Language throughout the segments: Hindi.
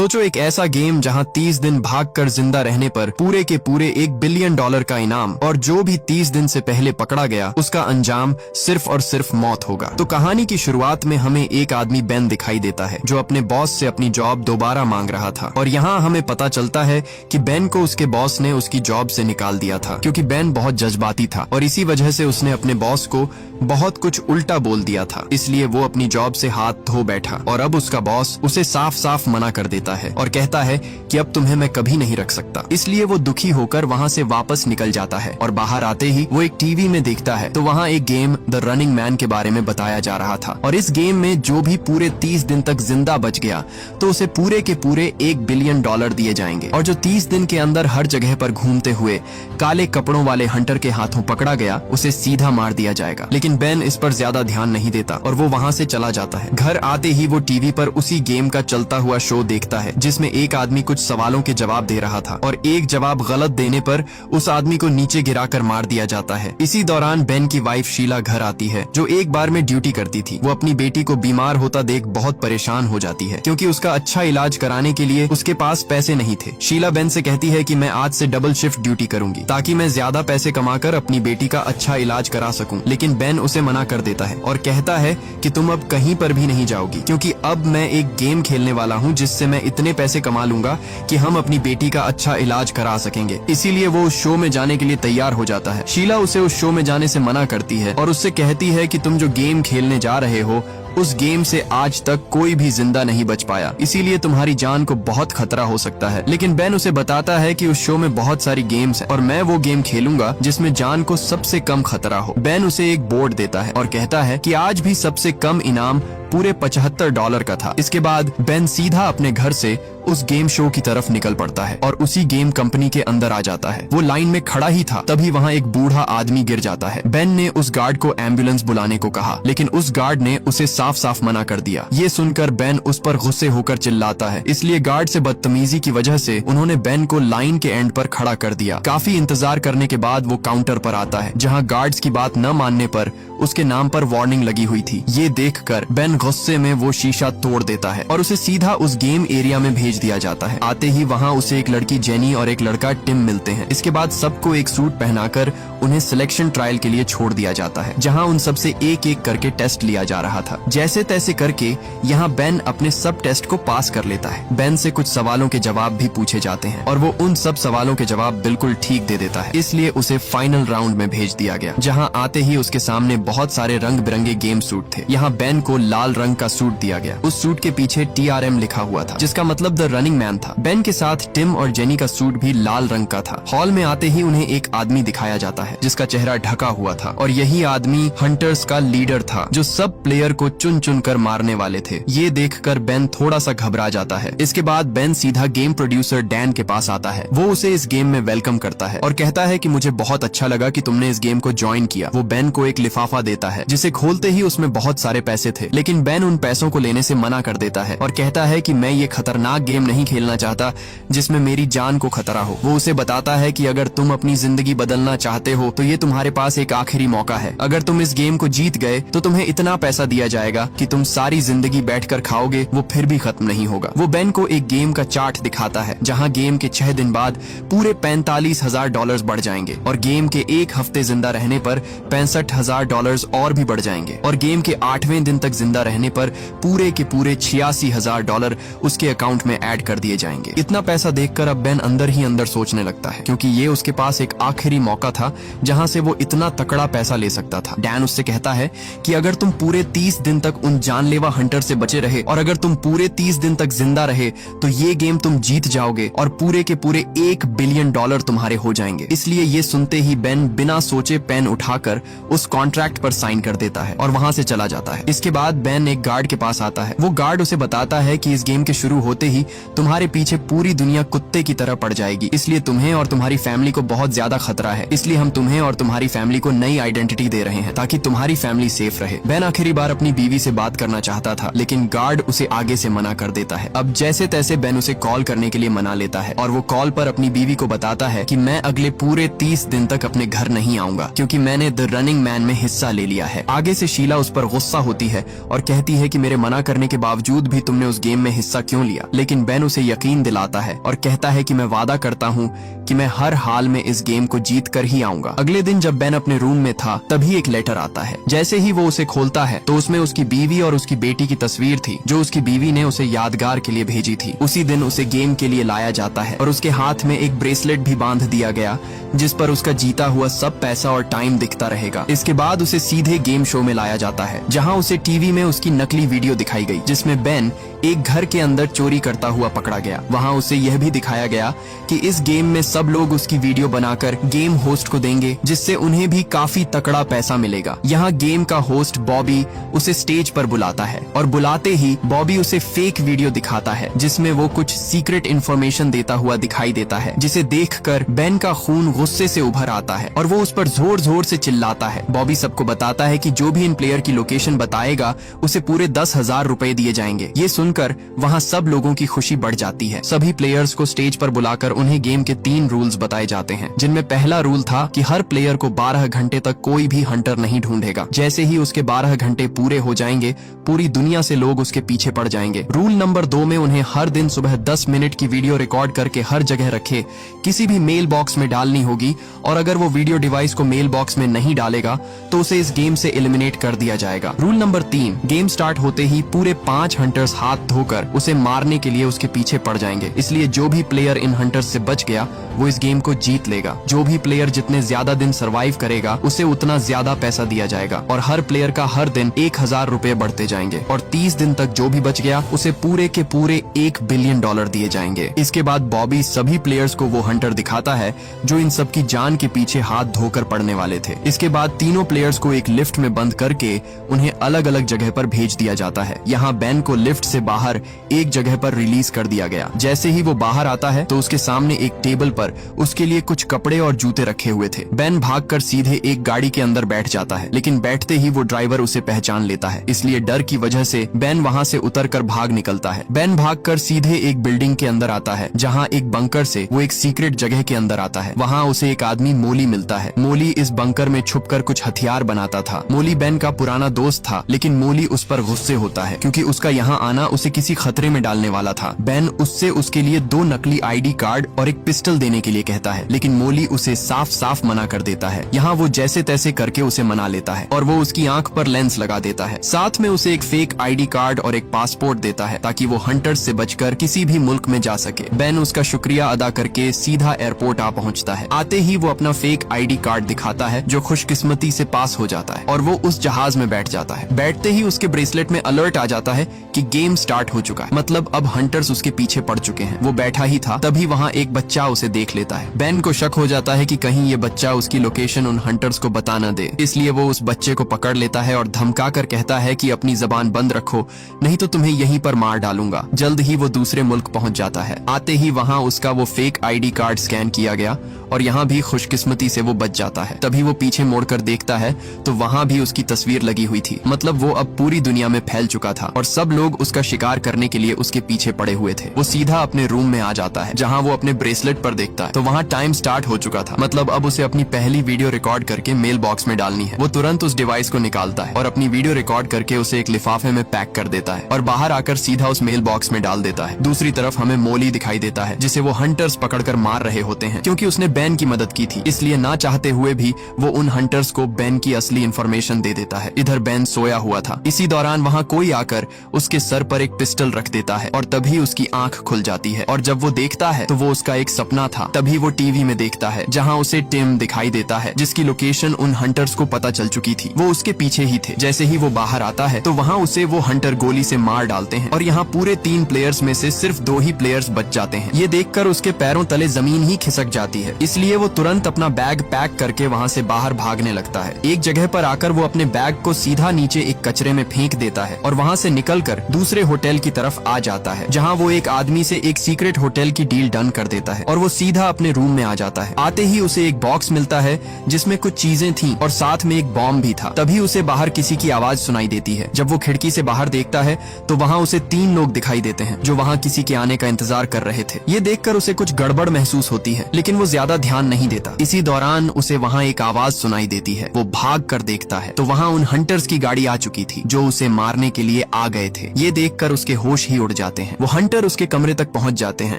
सोचो एक ऐसा गेम जहां 30 दिन भागकर जिंदा रहने पर पूरे के पूरे $1 बिलियन का इनाम, और जो भी 30 दिन से पहले पकड़ा गया उसका अंजाम सिर्फ और सिर्फ मौत होगा। तो कहानी की शुरुआत में हमें एक आदमी बेन दिखाई देता है जो अपने बॉस से अपनी जॉब दोबारा मांग रहा था, और यहाँ हमें पता चलता है कि बेन को उसके बॉस ने उसकी जॉब से निकाल दिया था क्योंकि बेन बहुत जज्बाती था और इसी वजह से उसने अपने बॉस को बहुत कुछ उल्टा बोल दिया था। इसलिए वो अपनी जॉब से हाथ धो बैठा और अब उसका बॉस उसे साफ साफ मना कर देता है और कहता है कि अब तुम्हें मैं कभी नहीं रख सकता। इसलिए वो दुखी होकर वहाँ से वापस निकल जाता है और बाहर आते ही वो एक टीवी में देखता है तो वहाँ एक गेम द रनिंग मैन के बारे में बताया जा रहा था, और इस गेम में जो भी पूरे 30 दिन तक जिंदा बच गया तो उसे पूरे के पूरे $1 बिलियन दिए जाएंगे, और जो 30 दिन के अंदर हर जगह पर घूमते हुए काले कपड़ों वाले हंटर के हाथों पकड़ा गया उसे सीधा मार दिया जाएगा। लेकिन बेन इस पर ज्यादा ध्यान नहीं देता और वो वहाँ से चला जाता है। घर आते ही वो टीवी पर उसी गेम का चलता हुआ शो देखता है जिसमें एक आदमी कुछ सवालों के जवाब दे रहा था और एक जवाब गलत देने पर उस आदमी को नीचे गिराकर मार दिया जाता है। इसी दौरान बेन की वाइफ शीला घर आती है जो एक बार में ड्यूटी करती थी। वो अपनी बेटी को बीमार होता देख बहुत परेशान हो जाती है क्योंकि उसका अच्छा इलाज कराने के लिए उसके पास पैसे नहीं थे। शीला बेन से कहती है कि मैं आज से डबल शिफ्ट ड्यूटी करूंगी ताकि मैं ज्यादा पैसे कमाकर अपनी बेटी का अच्छा इलाज करा सकूं, लेकिन बेन उसे मना कर देता है और कहता है कि तुम अब कहीं पर भी नहीं जाओगी क्योंकि अब मैं एक गेम खेलने वाला हूँ जिससे मैं इतने पैसे कमा लूंगा कि हम अपनी बेटी का अच्छा इलाज करा सकेंगे। इसीलिए वो उस शो में जाने के लिए तैयार हो जाता है। शीला उसे उस शो में जाने से मना करती है और उससे कहती है कि तुम जो गेम खेलने जा रहे हो उस गेम से आज तक कोई भी जिंदा नहीं बच पाया, इसीलिए तुम्हारी जान को बहुत खतरा हो सकता है। लेकिन बेन उसे बताता है कि उस शो में बहुत सारी गेम्स हैं और मैं वो गेम खेलूंगा जिसमें जान को सबसे कम खतरा हो। बेन उसे एक बोर्ड देता है और कहता है कि आज भी सबसे कम इनाम पूरे $75 का था। इसके बाद बेन सीधा अपने घर से उस गेम शो की तरफ निकल पड़ता है और उसी गेम कंपनी के अंदर आ जाता है। वो लाइन में खड़ा ही था तभी वहाँ एक बूढ़ा आदमी गिर जाता है। बेन ने उस गार्ड को एम्बुलेंस बुलाने को कहा लेकिन उस गार्ड ने उसे साफ साफ मना कर दिया। ये सुनकर बेन उस पर गुस्से होकर चिल्लाता है, इसलिए गार्ड से बदतमीजी की वजह से उन्होंने बेन को लाइन के एंड पर खड़ा कर दिया। काफी इंतजार करने के बाद वो काउंटर पर आता है जहाँ गार्ड्स की बात न मानने पर उसके नाम पर वार्निंग लगी हुई थी। ये देखकर बेन गुस्से में वो शीशा तोड़ देता है और उसे सीधा उस गेम एरिया में भेज दिया जाता है। आते ही वहाँ उसे एक लड़की जेनी और एक लड़का टिम मिलते हैं। इसके बाद सबको एक सूट पहनाकर उन्हें सिलेक्शन ट्रायल के लिए छोड़ दिया जाता है जहाँ उन सबसे एक एक करके टेस्ट लिया जा रहा था। जैसे तैसे करके यहाँ बेन अपने सब टेस्ट को पास कर लेता है। बेन से कुछ सवालों के जवाब भी पूछे जाते हैं और वो उन सब सवालों के जवाब बिल्कुल ठीक दे देता है, इसलिए उसे फाइनल राउंड में भेज दिया गया जहाँ आते ही उसके सामने बहुत सारे रंग बिरंगे गेम सूट थे। यहाँ बेन को लाल रंग का सूट दिया गया। उस सूट के पीछे TRM लिखा हुआ था जिसका मतलब द रनिंग मैन था। बेन के साथ टिम और जेनी का सूट भी लाल रंग का था। हॉल में आते ही उन्हें एक आदमी दिखाया जाता है जिसका चेहरा ढका हुआ था और यही आदमी हंटर्स का लीडर था जो सब प्लेयर को चुन चुन कर मारने वाले थे। ये देखकर बेन थोड़ा सा घबरा जाता है। इसके बाद बेन सीधा गेम प्रोड्यूसर डैन के पास आता है। वो उसे इस गेम में वेलकम करता है और कहता है कि मुझे बहुत अच्छा लगा कि तुमने इस गेम को ज्वाइन किया। वो बेन को एक लिफाफा देता है जिसे खोलते ही उसमें बहुत सारे पैसे थे, लेकिन बेन उन पैसों को लेने से मना कर देता है और कहता है कि मैं ये खतरनाक गेम नहीं खेलना चाहता जिसमें मेरी जान को खतरा हो। वो उसे बताता है कि अगर तुम अपनी जिंदगी बदलना चाहते हो तो ये तुम्हारे पास एक आखिरी मौका है। अगर तुम इस गेम को जीत गए तो तुम्हें इतना पैसा दिया जाएगा कि तुम सारी जिंदगी बैठकर खाओगे, वो फिर भी खत्म नहीं होगा। वो बेन को एक गेम का चार्ट दिखाता है जहाँ गेम के 6 दिन बाद पूरे $45,000 बढ़ जाएंगे और गेम के एक हफ्ते जिंदा रहने पर $65,000 और भी बढ़ जाएंगे और गेम के 8वें दिन तक जिंदा रहने पर पूरे के पूरे $86,000 उसके अकाउंट में ऐड कर दिए जाएंगे। इतना पैसा देखकर अब बेन अंदर ही अंदर सोचने लगता है क्योंकि ये उसके पास एक आखिरी मौका था जहां से वो इतना तकड़ा पैसा ले सकता था। डैन उससे कहता है कि अगर तुम पूरे 30 दिन तक उन जानलेवा हंटर से बचे रहे और अगर तुम पूरे 30 दिन तक जिंदा रहे तो ये गेम तुम जीत जाओगे और पूरे के पूरे $1 बिलियन तुम्हारे हो जाएंगे। इसलिए ये सुनते ही बेन बिना सोचे पेन उठाकर उस कॉन्ट्रैक्ट पर साइन कर देता है और वहां से चला जाता है। इसके बाद बेन एक गार्ड के पास आता है। वो गार्ड उसे बताता है कि इस गेम के शुरू होते ही तुम्हारे पीछे पूरी दुनिया कुत्ते की तरह पड़ जाएगी, इसलिए तुम्हें और तुम्हारी फैमिली को बहुत ज्यादा खतरा है। इसलिए हम तुम्हें और तुम्हारी फैमिली को नई आइडेंटिटी दे रहे हैं ताकि तुम्हारी फैमिली सेफ रहे। बेन आखिरी बार अपनी बीवी से बात करना चाहता था लेकिन गार्ड उसे आगे से मना कर देता है। अब जैसे तैसे बेन उसे कॉल करने के लिए मना लेता है और वो कॉल पर अपनी बीवी को बताता है कि मैं अगले पूरे 30 दिन तक अपने घर नहीं आऊंगा क्योंकि मैंने द रनिंग मैन में हिस्सा ले लिया है। आगे से शीला उस पर गुस्सा होती है और कहती है कि मेरे मना करने के बावजूद भी तुमने उस गेम में हिस्सा क्यों लिया। लेकिन लेकिन बेन उसे यकीन दिलाता है और कहता है कि मैं वादा करता हूँ कि मैं हर हाल में इस गेम को जीत कर ही आऊंगा। अगले दिन जब बेन अपने रूम में था तभी एक लेटर आता है। जैसे ही वो उसे खोलता है तो उसमें उसकी बीवी और उसकी बेटी की तस्वीर थी जो उसकी बीवी ने उसे यादगार के लिए भेजी थी। उसी दिन उसे गेम के लिए लाया जाता है और उसके हाथ में एक ब्रेसलेट भी बांध दिया गया जिस पर उसका जीता हुआ सब पैसा और टाइम दिखता रहेगा। इसके बाद उसे सीधे गेम शो में लाया जाता है जहां उसे टीवी में उसकी नकली वीडियो दिखाई गई जिसमें बेन एक घर के अंदर चोरी करता हुआ पकड़ा गया। वहां उसे यह भी दिखाया गया कि इस गेम में सब लोग उसकी वीडियो बनाकर गेम होस्ट को देंगे जिससे उन्हें भी काफी तकड़ा पैसा मिलेगा। यहाँ गेम का होस्ट बॉबी उसे स्टेज पर बुलाता है और बुलाते ही बॉबी उसे फेक वीडियो दिखाता है जिसमें वो कुछ सीक्रेट इन्फॉर्मेशन देता हुआ दिखाई देता है जिसे देखकर बेन का खून गुस्से से उभर आता है और वो उस पर जोर जोर से चिल्लाता है। बॉबी सबको बताता है कि जो भी इन प्लेयर की लोकेशन बताएगा उसे पूरे 10,000 रुपए दिए जाएंगे। ये सुनकर वहाँ सब लोगों की खुशी बढ़ जाती है। सभी प्लेयर्स को स्टेज पर बुलाकर उन्हें गेम के 3 रूल्स बताए जाते हैं जिनमें पहला रूल था कि हर प्लेयर को 12 घंटे तक कोई भी हंटर नहीं ढूंढेगा। जैसे ही उसके 12 घंटे पूरे हो जाएंगे पूरी दुनिया से लोग उसके पीछे पड़ जाएंगे। रूल नंबर 2 में उन्हें हर दिन सुबह 10 मिनट की वीडियो रिकॉर्ड करके हर जगह रखे किसी भी मेल बॉक्स में डालनी होगी और अगर वो वीडियो डिवाइस को मेल बॉक्स में नहीं डालेगा तो उसे इस गेम से एलिमिनेट कर दिया जाएगा। रूल नंबर 3, गेम स्टार्ट होते ही पूरे 5 हंटर्स हाथ धोकर उसे मारने के लिए उसके पीछे पड़ जाएंगे। इसलिए जो भी प्लेयर इन हंटर्स से बच गया वो इस गेम को जीत लेगा। जो भी प्लेयर जितने ज्यादा दिन सर्वाइव करेगा उसे उतना ज्यादा पैसा दिया जाएगा और हर प्लेयर का हर दिन 1,000 रुपए बढ़ते जाएंगे और 30 दिन तक जो भी बच गया उसे पूरे के पूरे $1 बिलियन दिए जाएंगे। इसके बाद बॉबी सभी प्लेयर्स को वो हंटर दिखाता है जो इन सब की जान के पीछे हाथ धोकर पड़ने वाले थे। इसके बाद तीनों प्लेयर्स को एक लिफ्ट में बंद करके उन्हें अलग अलग जगह पर भेज दिया जाता है। यहाँ बेन को लिफ्ट से बाहर एक जगह पर रिलीज कर दिया गया। जैसे ही वो बाहर आता है तो उसके सामने एक टेबल पर उसके लिए कुछ कपड़े और जूते रखे हुए थे। बेन भागकर सीधे एक गाड़ी के अंदर बैठ जाता है लेकिन बैठते ही वो ड्राइवर उसे पहचान लेता है। इसलिए डर की वजह से बेन वहाँ से उतरकर भाग निकलता है। बेन भागकर सीधे एक बिल्डिंग के अंदर आता है जहाँ एक बंकर से वो एक सीक्रेट जगह के अंदर आता है। वहाँ उसे एक आदमी मोली मिलता है। मोली इस बंकर में छुपकर कुछ हथियार बनाता था। मोली बेन का पुराना दोस्त था लेकिन मोली उस पर गुस्से होता है क्योंकि उसका यहाँ आना उसे किसी खतरे में डालने वाला था। बेन उससे उसके लिए 2 नकली आईडी कार्ड और एक पिस्टल देने के लिए कहता है लेकिन मोली उसे साफ साफ मना कर देता है। यहाँ वो जैसे तैसे करके उसे मना लेता है और वो उसकी आंख पर लेंस लगा देता है। साथ में उसे एक फेक आईडी कार्ड और एक पासपोर्ट देता है ताकि वो हंटर्स से बचकर किसी भी मुल्क में जा सके। बेन उसका शुक्रिया अदा करके सीधा एयरपोर्ट आ पहुँचता है। आते ही वो अपना फेक आईडी कार्ड दिखाता है जो खुशकिस्मती से पास हो जाता है और वो उस जहाज में बैठ जाता है। बैठते ही उसके ब्रेसलेट में अलर्ट आ जाता है कि गेम स्टार्ट हो चुका है, मतलब अब हंटर्स उसके पीछे पड़ चुके हैं। वो बैठा ही था तभी वहाँ एक बच्चा उसे देख लेता है। बेन को शक हो जाता है कि कहीं ये बच्चा उसकी लोकेशन उन हंटर्स को बता न दे, इसलिए वो उस बच्चे को पकड़ लेता है और धमका कर कहता है कि अपनी जबान बंद रखो नहीं तो तुम्हें यहीं पर मार डालूंगा। जल्द ही वो दूसरे मुल्क पहुंच जाता है। आते ही वहाँ उसका वो फेक आईडी कार्ड स्कैन किया गया और यहाँ भी खुशकिस्मती से वो बच जाता है। तभी वो पीछे मुड़कर देखता है तो वहाँ भी उसकी तस्वीर लगी हुई थी, मतलब वो अब पूरी दुनिया में फैल चुका था और सब लोग उसका शिकार करने के लिए उसके पीछे पड़े हुए थे। वो सीधा अपने रूम में आ जाता है जहाँ वो अपने ब्रेसलेट पर देखता है तो वहाँ टाइम स्टार्ट हो चुका था, मतलब अब उसे अपनी पहली वीडियो रिकॉर्ड करके मेल बॉक्स में डालनी है। वो तुरंत उस डिवाइस को निकालता है और अपनी वीडियो रिकॉर्ड करके उसे एक लिफाफे में पैक कर देता है और बाहर आकर सीधा उस मेल बॉक्स में डाल देता है। दूसरी तरफ हमें मोली दिखाई देता है जिसे वो हंटर्स पकड़कर मार रहे होते हैं। क्योंकि उसने बेन की मदद की थी इसलिए ना चाहते हुए भी वो उन हंटर्स को बेन की असली इंफॉर्मेशन दे देता है। इधर बेन सोया हुआ था। इसी दौरान वहाँ कोई आकर उसके सर पर एक पिस्टल रख देता है और तभी उसकी आंख खुल जाती है और जब वो देखता है तो वो उसका एक सपना था। तभी वो टीवी में देखता है जहाँ उसे टिम दिखाई देता है जिसकी लोकेशन उन हंटर्स को पता चल चुकी थी। वो उसके पीछे ही थे। जैसे ही वो बाहर आता है तो वहाँ उसे वो हंटर गोली से मार डालते हैं और यहाँ पूरे 3 प्लेयर्स में से सिर्फ 2 ही प्लेयर्स बच जाते हैं। ये देखकर उसके पैरों तले जमीन ही खिसक जाती है, इसलिए वो तुरंत अपना बैग पैक करके वहाँ से बाहर भागने लगता है। एक जगह पर आकर वो अपने बैग को सीधा नीचे एक कचरे में फेंक देता है और वहाँ से निकलकर दूसरे होटल की तरफ आ जाता है जहाँ वो एक आदमी से एक सीक्रेट होटल की डील डन कर देता है और वो सीधा अपने रूम में आ जाता है। आते ही उसे एक बॉक्स मिलता है जिसमें कुछ चीजें थी और साथ में एक बॉम्ब भी था। तभी उसे बाहर किसी की आवाज सुनाई देती है। जब वो खिड़की से बाहर देखता है तो वहाँ उसे 3 लोग दिखाई देते हैं जो वहाँ किसी के आने का इंतजार कर रहे थे। ये देखकर उसे कुछ गड़बड़ महसूस होती है लेकिन वो ज्यादा ध्यान नहीं देता। इसी दौरान उसे वहाँ एक आवाज सुनाई देती है। वो भाग कर देखता है तो वहाँ उन हंटर्स की गाड़ी आ चुकी थी जो उसे मारने के लिए आ गए थे। ये देख देखकर उसके होश ही उड़ जाते हैं। वो हंटर उसके कमरे तक पहुंच जाते हैं,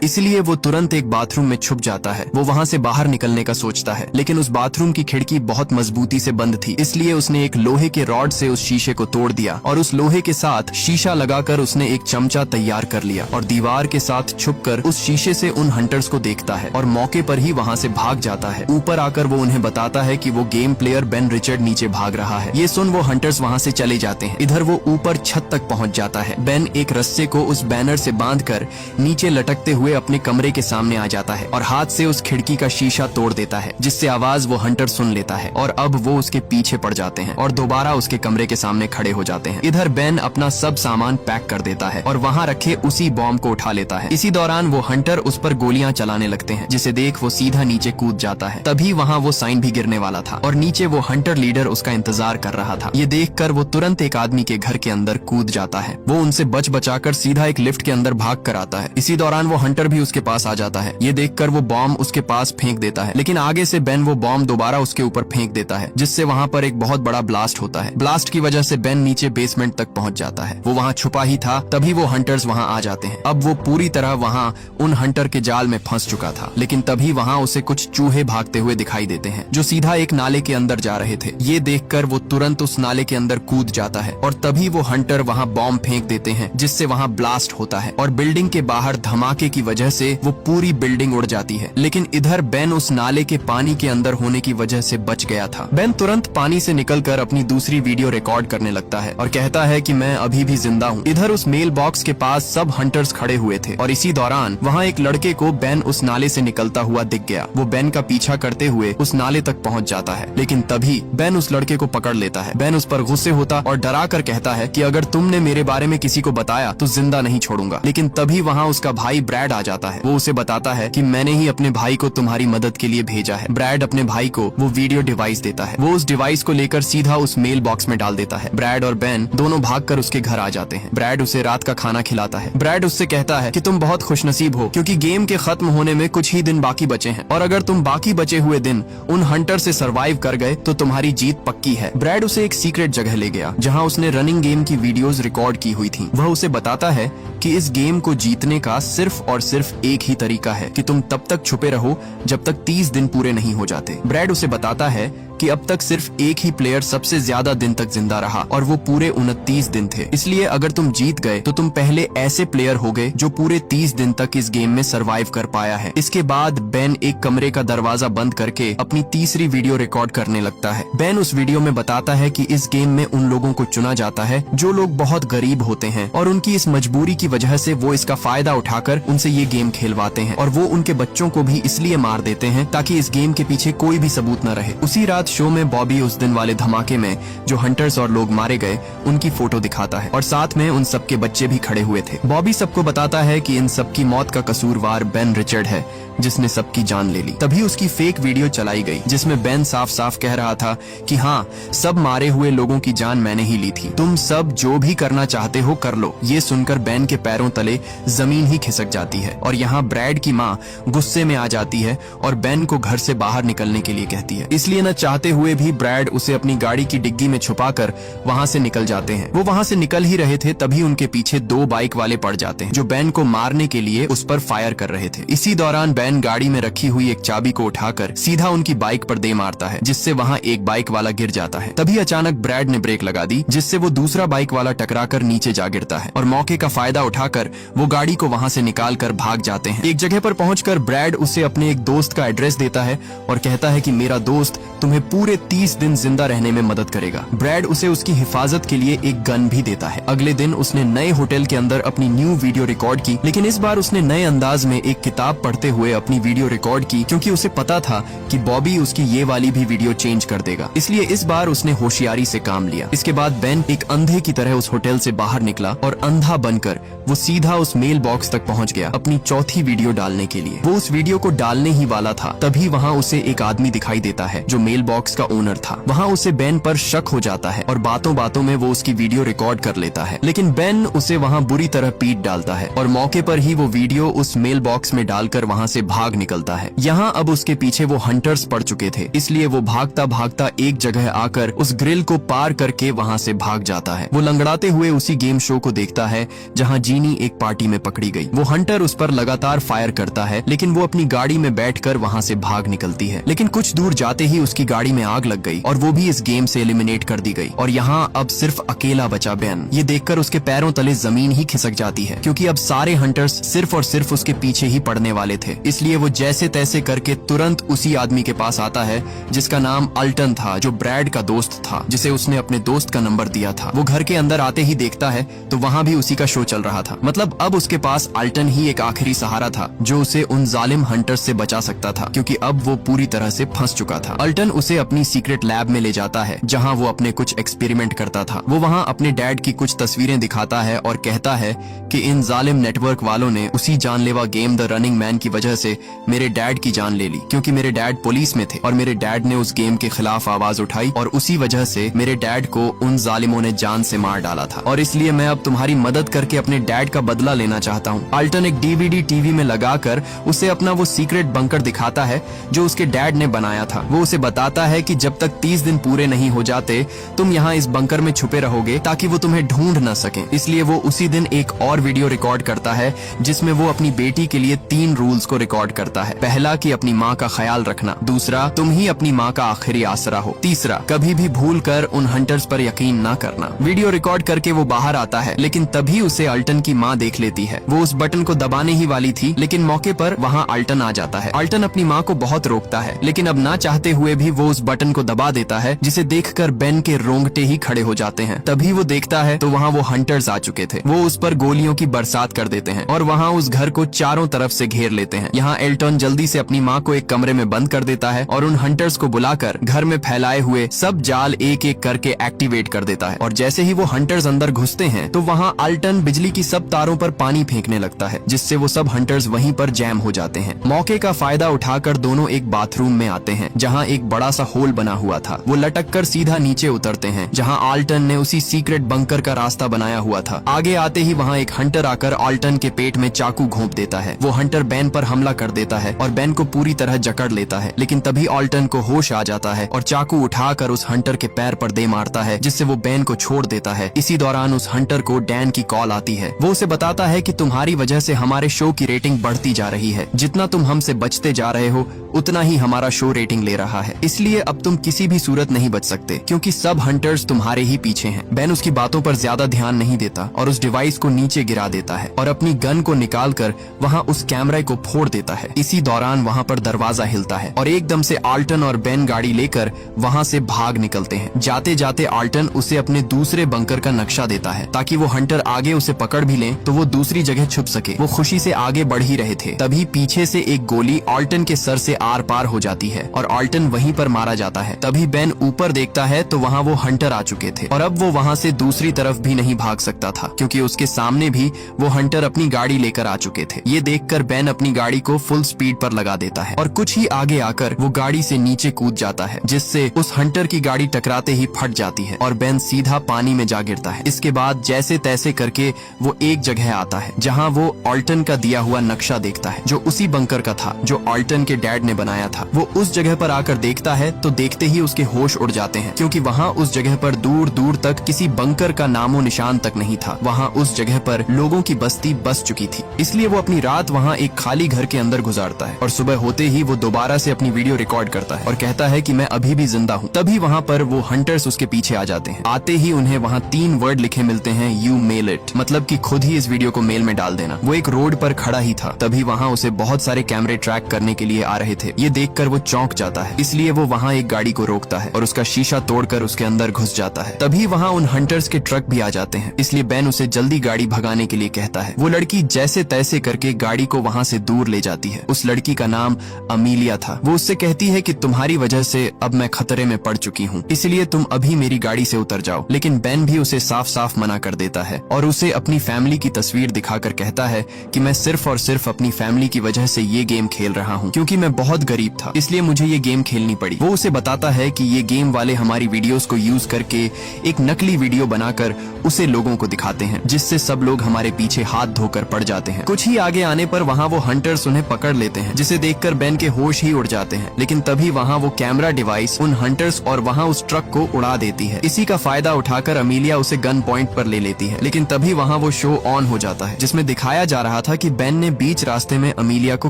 इसलिए वो तुरंत एक बाथरूम में छुप जाता है। वो वहां से बाहर निकलने का सोचता है, लेकिन उस बाथरूम की खिड़की बहुत मजबूती से बंद थी, इसलिए उसने एक लोहे के रॉड से उस शीशे को तोड़ दिया और उस लोहे के साथ शीशा लगाकर उसने एक चमचा तैयार कर लिया और दीवार के साथ छुपकर उस शीशे से उन हंटर्स को देखता है और मौके पर ही वहां से भाग जाता है। ऊपर आकर वो उन्हें बताता है कि वो गेम प्लेयर बेन रिचर्ड नीचे भाग रहा है। ये सुन वो हंटर्स वहां से चले जाते हैं। इधर वो ऊपर छत तक पहुंच जाता है। बेन एक रस्से को उस बैनर से बांधकर नीचे लटकते हुए अपने कमरे के सामने आ जाता है और हाथ से उस खिड़की का शीशा तोड़ देता है, जिससे आवाज वो हंटर सुन लेता है और अब वो उसके पीछे पड़ जाते हैं और दोबारा उसके कमरे के सामने खड़े हो जाते हैं। इधर बेन अपना सब सामान पैक कर देता है और वहाँ रखे उसी बॉम्ब को उठा लेता है। इसी दौरान वो हंटर उस पर गोलियां चलाने लगते हैं, जिसे देख वो सीधा नीचे कूद जाता है। तभी वहाँ वो साइन भी गिरने वाला था और नीचे वो हंटर लीडर उसका इंतजार कर रहा था। ये देखकर वो तुरंत एक आदमी के घर के अंदर कूद जाता है। वो उनसे बच बचाकर सीधा एक लिफ्ट के अंदर भाग कर आता है। इसी दौरान वो हंटर भी उसके पास आ जाता है। ये देखकर वो बॉम्ब उसके पास फेंक देता है, लेकिन आगे से बेन वो बॉम्ब दोबारा उसके ऊपर फेंक देता है, जिससे वहाँ पर एक बहुत बड़ा ब्लास्ट होता है। ब्लास्ट की वजह से बेन नीचे बेसमेंट तक पहुंच जाता है। वो वहाँ छुपा ही था, तभी वो हंटर्स वहाँ आ जाते हैं। अब वो पूरी तरह वहाँ उन हंटर के जाल में फंस चुका था, लेकिन तभी वहाँ उसे कुछ चूहे भागते हुए दिखाई देते हैं, जो सीधा एक नाले के अंदर जा रहे थे। ये देखकर वो तुरंत उस नाले के अंदर कूद जाता है और तभी वो हंटर वहाँ बॉम्ब फेंक देते हैं, जिससे वहाँ ब्लास्ट होता है और बिल्डिंग के बाहर धमाके की वजह से वो पूरी बिल्डिंग उड़ जाती है। लेकिन इधर बेन उस नाले के पानी के अंदर होने की वजह से बच गया था। बेन तुरंत पानी से निकलकर अपनी दूसरी वीडियो रिकॉर्ड करने लगता है और कहता है कि मैं अभी भी जिंदा हूँ। इधर उस मेल बॉक्स के पास सब हंटर्स खड़े हुए थे और इसी दौरान वहाँ एक लड़के को बेन उस नाले से निकलता हुआ दिख गया। वो बेन का पीछा करते हुए उस नाले तक पहुँच जाता है, लेकिन तभी बेन उस लड़के को पकड़ लेता है। बेन उस पर गुस्से होता और डरा कर कहता है कि अगर तुमने मेरे बारे में किसी को बताया तो जिंदा नहीं छोड़ूंगा। लेकिन तभी वहाँ उसका भाई ब्रैड आ जाता है। वो उसे बताता है कि मैंने ही अपने भाई को तुम्हारी मदद के लिए भेजा है। ब्रैड अपने भाई को वो वीडियो डिवाइस देता है। वो उस डिवाइस को लेकर सीधा उस मेल बॉक्स में डाल देता है। ब्रैड और बेन दोनों भागकर उसके घर आ जाते हैं। ब्रैड उसे रात का खाना खिलाता है। ब्रैड उससे कहता है कि तुम बहुत खुशनसीब हो, क्योंकि गेम के खत्म होने में कुछ ही दिन बाकी बचे हैं और अगर तुम बाकी बचे हुए दिन उन हंटर से सरवाइव कर गए तो तुम्हारी जीत पक्की है। ब्रैड उसे एक सीक्रेट जगह ले गया, जहाँ उसने रनिंग गेम की वीडियोस रिकॉर्ड की हुई थी। वह उसे बताता है कि इस गेम को जीतने का सिर्फ और सिर्फ एक ही तरीका है कि तुम तब तक छुपे रहो जब तक 30 दिन पूरे नहीं हो जाते। ब्रैड उसे बताता है कि अब तक सिर्फ एक ही प्लेयर सबसे ज्यादा दिन तक जिंदा रहा और वो पूरे 29 दिन थे। इसलिए अगर तुम जीत गए तो तुम पहले ऐसे प्लेयर हो गए जो पूरे 30 दिन तक इस गेम में सरवाइव कर पाया है। इसके बाद बेन एक कमरे का दरवाजा बंद करके अपनी तीसरी वीडियो रिकॉर्ड करने लगता है। बेन उस वीडियो में बताता है कि इस गेम में उन लोगों को चुना जाता है जो लोग बहुत गरीब होते हैं और उनकी इस मजबूरी की वजह से वो इसका फायदा उठाकर उनसे ये गेम खेलवाते हैं और वो उनके बच्चों को भी इसलिए मार देते हैं ताकि इस गेम के पीछे कोई भी सबूत न रहे। उसी रात शो में बॉबी उस दिन वाले धमाके में जो हंटर्स और लोग मारे गए उनकी फोटो दिखाता है और साथ में उन सबके बच्चे भी खड़े हुए थे। बॉबी सबको बताता है कि इन सबकी मौत का कसूरवार बेन रिचर्ड है, जिसने सबकी जान ले ली। तभी उसकी फेक वीडियो चलाई गई जिसमें बेन साफ साफ कह रहा था कि हाँ, सब मारे हुए लोगों की जान मैंने ही ली थी, तुम सब जो भी करना चाहते हो कर लो। ये सुनकर बेन के पैरों तले जमीन ही खिसक जाती है और यहाँ ब्रैड की माँ गुस्से में आ जाती है और बेन को घर से बाहर निकलने के लिए कहती है। इसलिए न चाहते हुए भी ब्रैड उसे अपनी गाड़ी की डिग्गी में छुपाकर वहाँ से निकल जाते हैं। वो वहाँ से निकल ही रहे थे तभी उनके पीछे 2 बाइक वाले पड़ जाते हैं जो बेन को मारने के लिए उस पर फायर कर रहे थे। इसी दौरान बेन गाड़ी में रखी हुई एक चाबी को उठाकर सीधा उनकी बाइक पर दे मारता है, जिससे वहाँ एक बाइक वाला गिर जाता है। तभी अचानक ब्रैड ने ब्रेक लगा दी, जिससे वो दूसरा बाइक वाला टकराकर नीचे जा गिरता है और मौके का फायदा उठाकर वो गाड़ी को वहाँ से निकाल कर भाग जाते हैं। एक जगह पर पहुंचकर ब्रैड उसे अपने एक दोस्त का एड्रेस देता है और कहता है कि मेरा दोस्त तुम्हें पूरे 30 दिन जिंदा रहने में मदद करेगा। ब्रैड उसे उसकी हिफाजत के लिए एक गन भी देता है। अगले दिन उसने नए होटल के अंदर अपनी न्यू वीडियो रिकॉर्ड की, लेकिन इस बार उसने नए अंदाज में एक किताब पढ़ते हुए अपनी वीडियो रिकॉर्ड की, क्योंकि उसे पता था कि बॉबी उसकी ये वाली भी वीडियो चेंज कर देगा। इसलिए इस बार उसने होशियारी से काम लिया। इसके बाद बेन एक अंधे की तरह उस होटल से बाहर निकला और अंधा बनकर वो सीधा उस मेल बॉक्स तक पहुंच गया अपनी चौथी वीडियो डालने के लिए। वो उस वीडियो को डालने ही वाला था, तभी वहाँ उसे एक आदमी दिखाई देता है जो मेल बॉक्स का ओनर था। वहाँ उसे बेन पर शक हो जाता है और बातों बातों में वो उसकी वीडियो रिकॉर्ड कर लेता है, लेकिन बेन उसे वहाँ बुरी तरह पीट डालता है और मौके पर ही वो वीडियो उस मेल बॉक्स में डालकर वहाँ से से भाग निकलता है। यहाँ अब उसके पीछे वो हंटर्स पड़ चुके थे, इसलिए वो भागता भागता एक जगह आकर उस ग्रिल को पार करके वहाँ से भाग जाता है। वो लंगड़ाते हुए उसी गेम शो को देखता है जहाँ जीनी एक पार्टी में पकड़ी गई। वो हंटर उस पर लगातार फायर करता है, लेकिन वो अपनी गाड़ी में बैठकर वहाँ से भाग निकलती है। लेकिन कुछ दूर जाते ही उसकी गाड़ी में आग लग गई और वो भी इस गेम से एलिमिनेट कर दी गई और यहाँ अब सिर्फ अकेला बचा बेन। ये देखकर उसके पैरों तले जमीन ही खिसक जाती है, क्योंकि अब सारे हंटर्स सिर्फ और सिर्फ उसके पीछे ही पड़ने वाले थे। इसलिए वो जैसे तैसे करके तुरंत उसी आदमी के पास आता है जिसका नाम अल्टन था, जो ब्रैड का दोस्त था, जिसे उसने अपने दोस्त का नंबर दिया था। वो घर के अंदर आते ही देखता है तो वहाँ भी उसी का शो चल रहा था। मतलब अब उसके पास अल्टन ही एक आखिरी सहारा था जो उसे उन जालिम हंटर्स से बचा सकता था, क्योंकि अब वो पूरी तरह से फंस चुका था। अल्टन उसे अपनी सीक्रेट लैब में ले जाता है जहाँ वो अपने कुछ एक्सपेरिमेंट करता था। वो वहाँ अपने डैड की कुछ तस्वीरें दिखाता है और कहता है कि इन जालिम नेटवर्क वालों ने उसी जानलेवा गेम द रनिंग मैन की वजह से मेरे डैड की जान ले ली, क्योंकि मेरे डैड पुलिस में थे और मेरे डैड ने उस गेम के खिलाफ आवाज उठाई और उसी वजह से मेरे डैड को उन जालिमों ने जान से मार डाला था, और इसलिए मैं अब तुम्हारी मदद करके अपने डैड का बदला लेना चाहता हूँ। अल्टन एक डीवीडी टीवी में लगाकर उसे अपना वो सीक्रेट बंकर दिखाता है जो उसके डैड ने बनाया था। वो उसे बताता है कि जब तक 30 दिन पूरे नहीं हो जाते तुम यहाँ इस बंकर में छुपे रहोगे ताकि वो तुम्हें ढूंढ न सके। इसलिए वो उसी दिन एक और वीडियो रिकॉर्ड करता है जिसमें वो अपनी बेटी के लिए 3 रूल्स को रिकॉर्ड करता है। पहला कि अपनी माँ का ख्याल रखना, दूसरा तुम ही अपनी माँ का आखिरी आसरा हो, तीसरा कभी भी भूल कर उन हंटर्स पर यकीन न करना। वीडियो रिकॉर्ड करके वो बाहर आता है, लेकिन तभी उसे अल्टन की माँ देख लेती है। वो उस बटन को दबाने ही वाली थी, लेकिन मौके पर वहाँ अल्टन आ जाता है। अल्टन अपनी माँ को बहुत रोकता है, लेकिन अब ना चाहते हुए भी वो उस बटन को दबा देता है, जिसे देखकर बेन के रोंगटे ही खड़े हो जाते हैं। तभी वो देखता है तो वहाँ वो हंटर्स आ चुके थे। वो उस पर गोलियों की बरसात कर देते हैं और वहाँ उस घर को चारों तरफ से घेर लेते हैं। यहाँ एल्टन जल्दी से अपनी माँ को एक कमरे में बंद कर देता है और उन हंटर्स को बुलाकर घर में फैलाए हुए सब जाल एक एक करके एक्टिवेट कर देता है। और जैसे ही वो हंटर्स अंदर घुसते हैं तो वहाँ अल्टन बिजली की सब तारों पर पानी फेंकने लगता है, जिससे वो सब हंटर्स वहीं पर जैम हो जाते हैं। मौके का फायदा उठाकर दोनों एक बाथरूम में आते हैं जहाँ एक बड़ा सा होल बना हुआ था। वो लटक कर सीधा नीचे उतरते हैं जहाँ अल्टन ने उसी सीक्रेट बंकर का रास्ता बनाया हुआ था। आगे आते ही वहाँ एक हंटर आकर अल्टन के पेट में चाकू घोंप देता है। वो हंटर बेन पर हमला कर देता है और बेन को पूरी तरह जकड़ लेता है, लेकिन तभी अल्टन को होश आ जाता है और चाकू उठाकर उस हंटर के पैर पर दे मारता है, जिससे वो बेन को छोड़ देता है। इसी दौरान उस हंटर को डैन की कॉल आती है। वो उसे बताता है कि तुम्हारी वजह से हमारे शो की रेटिंग बढ़ती जा रही है, जितना तुम हमसे बचते जा रहे हो उतना ही हमारा शो रेटिंग ले रहा है, इसलिए अब तुम किसी भी सूरत नहीं बच सकते, क्योंकि सब हंटर्स तुम्हारे ही पीछे हैं। बेन उसकी बातों पर ज्यादा ध्यान नहीं देता और उस डिवाइस को नीचे गिरा देता है और अपनी गन को निकालकर वहाँ उस कैमरे को फोड़ देता है। इसी दौरान वहाँ पर दरवाजा हिलता है और एकदम से अल्टन और बेन गाड़ी लेकर वहाँ से भाग निकलते हैं। जाते जाते अल्टन उसे अपने दूसरे बंकर का नक्शा देता है ताकि वो हंटर आगे उसे पकड़ भी लें तो वो दूसरी जगह छुप सके। वो खुशी से आगे बढ़ ही रहे थे, तभी पीछे से एक गोली अल्टन के सर से आर पार हो जाती है और अल्टन वहीं पर मारा जाता है। तभी बेन ऊपर देखता है तो वहाँ वो हंटर आ चुके थे और अब वो वहाँ से दूसरी तरफ भी नहीं भाग सकता था, क्योंकि उसके सामने भी वो हंटर अपनी गाड़ी लेकर आ चुके थे। ये देखकर बेन अपनी गाड़ी को फुल स्पीड पर लगा देता है और कुछ ही आगे आकर वो गाड़ी से नीचे कूद जाता है, जिससे उस हंटर की गाड़ी टकराते ही फट जाती है और बेन सीधा पानी में जा गिरता है। इसके बाद जैसे तैसे करके वो एक जगह आता है जहाँ वो अल्टन का दिया हुआ नक्शा देखता है, जो उसी बंकर का था जो अल्टन के डैड ने बनाया था। वो उस जगह पर आकर देखता है तो देखते ही उसके होश उड़ जाते हैं, क्योंकि वहाँ उस जगह पर दूर दूर तक किसी बंकर का नामो निशान तक नहीं था। वहाँ उस जगह पर लोगों की बस्ती बस चुकी थी। इसलिए वो अपनी रात वहाँ एक खाली घर के अंदर गुजारता है और सुबह होते ही वो दोबारा से अपनी वीडियो रिकॉर्ड करता है और कहता है कि मैं अभी भी जिंदा हूँ। तभी वहाँ पर वो हंटर्स उसके पीछे आ जाते हैं। आते ही उन्हें वहाँ 3 वर्ड लिखे मिलते हैं, यू मेल इट, मतलब कि खुद ही इस वीडियो को मेल में डाल देना। वो एक रोड पर खड़ा ही था, तभी वहाँ उसे बहुत सारे कैमरे ट्रैक करने के लिए आ रहे थे। ये देखकर वो चौंक जाता है, इसलिए वो वहाँ एक गाड़ी को रोकता है और उसका शीशा तोड़कर उसके अंदर घुस जाता है। तभी वहाँ उन हंटर्स के ट्रक भी आ जाते हैं, इसलिए बेन उसे जल्दी गाड़ी भगाने के लिए कहता है। वो लड़की जैसे तैसे करके गाड़ी को वहाँ से दूर ले जाती है। उस लड़की का नाम अमीलिया था। वो उससे कहती है कि तुम्हारी वजह से अब मैं खतरे में पड़ चुकी हूँ, इसलिए तुम अभी मेरी गाड़ी से उतर जाओ। लेकिन बेन भी उसे साफ साफ मना कर देता है और उसे अपनी फैमिली की तस्वीर दिखाकर कहता है कि मैं सिर्फ और सिर्फ अपनी फैमिली की वजह से ये गेम खेल रहा हूँ, क्योंकि मैं बहुत बहुत गरीब था, इसलिए मुझे ये गेम खेलनी पड़ी। वो उसे बताता है कि ये गेम वाले हमारी वीडियोस को यूज करके एक नकली वीडियो बनाकर उसे लोगों को दिखाते हैं, जिससे सब लोग हमारे पीछे हाथ धोकर पड़ जाते हैं। कुछ ही आगे आने पर वहाँ वो हंटर्स उन्हें पकड़ लेते हैं, जिसे देखकर बेन के होश ही उड़ जाते हैं। लेकिन तभी वहाँ वो कैमरा डिवाइस उन हंटर्स और वहाँ उस ट्रक को उड़ा देती है। इसी का फायदा उठाकर अमीलिया उसे गन पॉइंट पर ले लेती है। लेकिन तभी वहाँ वो शो ऑन हो जाता है, जिसमें दिखाया जा रहा था कि बेन ने बीच रास्ते में अमीलिया को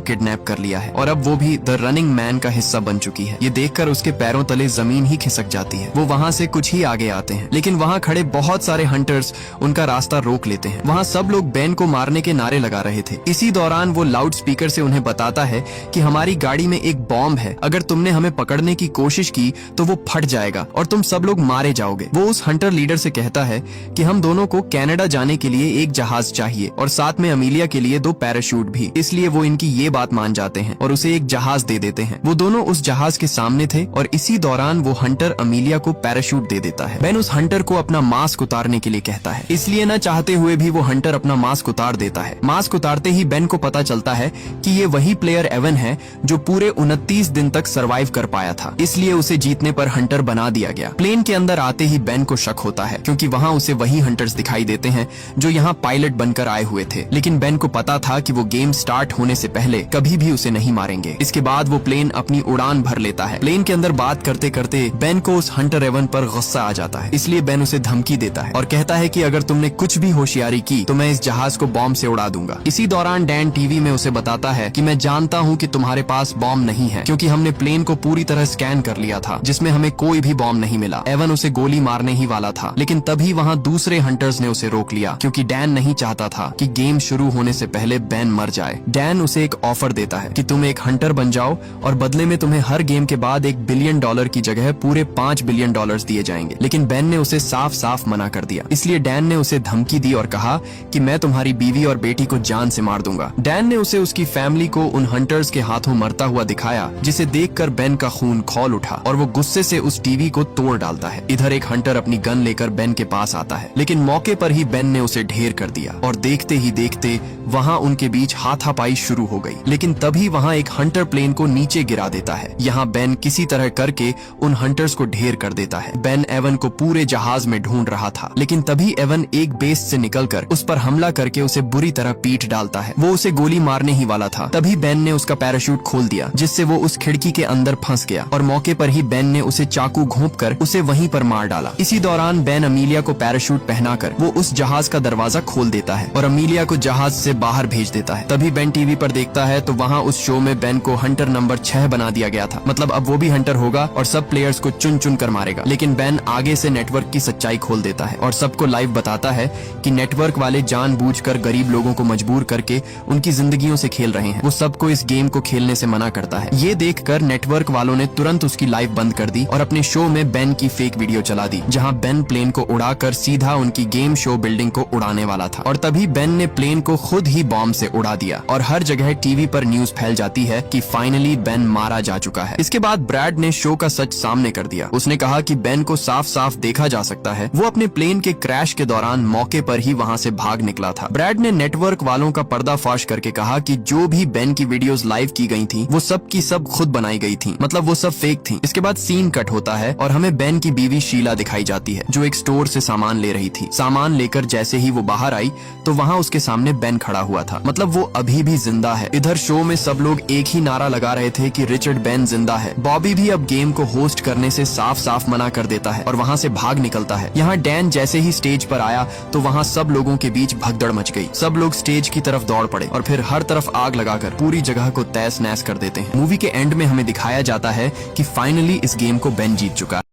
किडनैप कर लिया है और अब वो भी द रनिंग मैन का हिस्सा बन चुकी है। ये देखकर उसके पैरों तले जमीन ही खिसक जाती है। वो वहाँ से कुछ ही आगे आते हैं, लेकिन वहाँ खड़े बहुत सारे हंटर्स उनका रास्ता रोक लेते हैं। वहाँ सब लोग बेन को मारने के नारे लगा रहे थे। इसी दौरान वो लाउड स्पीकर से उन्हें बताता है कि हमारी गाड़ी में एक बॉम्ब है, अगर तुमने हमें पकड़ने की कोशिश की तो वो फट जाएगा और तुम सब लोग मारे जाओगे। वो उस हंटर लीडर से कहता है कि हम दोनों को कनाडा जाने के लिए एक जहाज चाहिए और साथ में अमीलिया के लिए 2 पैराशूट भी। इसलिए वो इनकी ये बात मान जाते हैं और उसे एक जहाज दे देते हैं। वो दोनों उस जहाज के सामने थे और इसी दौरान वो हंटर अमीलिया को पैराशूट दे देता है। बेन उस हंटर को अपना मास्क उतारने के लिए कहता है, इसलिए न चाहते हुए भी वो हंटर अपना मास्क उतार देता है। मास्क उतारते ही बेन को पता चलता है कि ये वही प्लेयर एवन है जो पूरे 29 दिन तक सरवाइव कर पाया था, इसलिए उसे जीतने पर हंटर बना दिया गया। प्लेन के अंदर आते ही बेन को शक होता है, क्योंकि वहाँ उसे वही हंटर्स दिखाई देते हैं जो यहाँ पायलट बनकर आए हुए थे। लेकिन बेन को पता था कि वो गेम स्टार्ट होने से पहले कभी भी उसे नहीं मारेंगे। इसके बाद वो प्लेन अपनी उड़ान भर लेता है। प्लेन के अंदर बात करते करते बेन को उस हंटर एवन पर गुस्सा आ जाता है, इसलिए बेन उसे धमकी देता है और कहता है कि अगर तुमने कुछ भी होशियारी की तो मैं इस जहाज को बॉम्ब से उड़ा दूंगा। इसी दौरान डैन टीवी में उसे बताता है कि मैं जानता हूँ कि तुम्हारे पास बॉम्ब नहीं है, क्योंकि हमने प्लेन को पूरी तरह स्कैन कर लिया था, जिसमें हमें कोई भी बॉम्ब नहीं मिला। एवन उसे गोली मारने ही वाला था, लेकिन तभी वहाँ दूसरे हंटर्स ने उसे रोक लिया, क्योंकि डैन नहीं चाहता था कि गेम शुरू होने से पहले बेन मर जाए। डैन उसे एक ऑफर देता है कि तुम एक हंटर बन जाओ और बदले में तुम्हें हर गेम के बाद $1 बिलियन की जगह पूरे $5 बिलियन दिए जाएंगे। लेकिन बेन ने उसे साफ साफ मना कर दिया। इसलिए डैन ने उसे धमकी दी और कहा कि मैं तुम्हारी बीवी और बेटी को जान से मार दूंगा। डैन ने उसे उसकी फैमिली को उन हंटर्स के हाथों मरता हुआ दिखाया, जिसे देखकर बेन का खून खौल उठा और वो गुस्से से उस टीवी को तोड़ डालता है। इधर एक हंटर अपनी गन लेकर बेन के पास आता है, लेकिन मौके पर ही बेन ने उसे ढेर कर दिया और देखते ही देखते वहाँ उनके बीच हाथापाई शुरू हो गई। लेकिन तभी वहाँ एक हंटर प्लेन को नीचे गिरा देता है। यहाँ बेन किसी तरह करके उन हंटर्स को ढेर कर देता है। बेन एवन को पूरे जहाज में ढूंढ रहा था, लेकिन तभी एवन एक बेस से निकलकर उस पर हमला करके उसे बुरी तरह पीट डालता है। वो उसे गोली मारने ही वाला था, तभी बेन ने उसका पैराशूट खोल दिया, जिससे वो उस खिड़की के अंदर फंस गया और मौके पर ही बेन ने उसे चाकू घोंपकर उसे वहीं पर मार डाला। इसी दौरान बेन अमीलिया को पैराशूट पहनाकर वो उस जहाज का दरवाजा खोल देता है और अमीलिया को जहाज से बाहर भेज देता है। तभी बेन टीवी पर देखता है तो वहाँ उस शो में बेन को हंटर नंबर 6 बना दिया गया था। मतलब अब वो भी हंटर होगा और सब प्लेयर्स को चुन चुन कर मारेगा। लेकिन बेन आगे से नेटवर्क की सच्चाई खोल देता है और सबको लाइव बताता है कि नेटवर्क वाले जानबूझकर गरीब लोगों को मजबूर करके उनकी जिंदगियों से खेल रहे हैं। वो सबको इस गेम को खेलने से मना करता है। ये देखकर नेटवर्क वालों ने तुरंत उसकी लाइव बंद कर दी और अपने शो में बेन की फेक वीडियो चला दी, जहां बेन प्लेन को उड़ाकर सीधा उनकी गेम शो बिल्डिंग को उड़ाने वाला था। और तभी बेन ने प्लेन को खुद ही बॉम्ब से उड़ा दिया और हर जगह टीवी पर न्यूज फैल जाती है कि फाइनली बेन मारा जा चुका है। इसके बाद ब्रैड ने शो का सच सामने कर दिया। उसने कहा कि बेन को साफ साफ देखा जा सकता है, वो अपने प्लेन के क्रैश के दौरान मौके पर ही वहाँ से भाग निकला था। ब्रैड ने नेटवर्क वालों का पर्दाफाश करके कहा कि जो भी बेन की वीडियोस लाइव की गई थी वो सब की सब खुद बनाई गई थी, मतलब वो सब फेक थी। इसके बाद सीन कट होता है और हमें बेन की बीवी शीला दिखाई जाती है, जो एक स्टोर से सामान ले रही थी। सामान लेकर जैसे ही वो बाहर आई तो वहाँ उसके सामने बेन खड़ा हुआ था, मतलब वो अभी भी जिंदा है। इधर शो में सब लोग एक ही नारा लगा रहे थे कि रिचर्ड बेन जिंदा है। बॉबी भी अब गेम को होस्ट करने से साफ साफ मना कर देता है और वहाँ से भाग निकलता है। यहाँ डैन जैसे ही स्टेज पर आया तो वहाँ सब लोगों के बीच भगदड़ मच गई। सब लोग स्टेज की तरफ दौड़ पड़े और फिर हर तरफ आग लगाकर पूरी जगह को तहस नहस कर देते हैं। मूवी के एंड में हमें दिखाया जाता है कि फाइनली इस गेम को बेन जीत चुका है।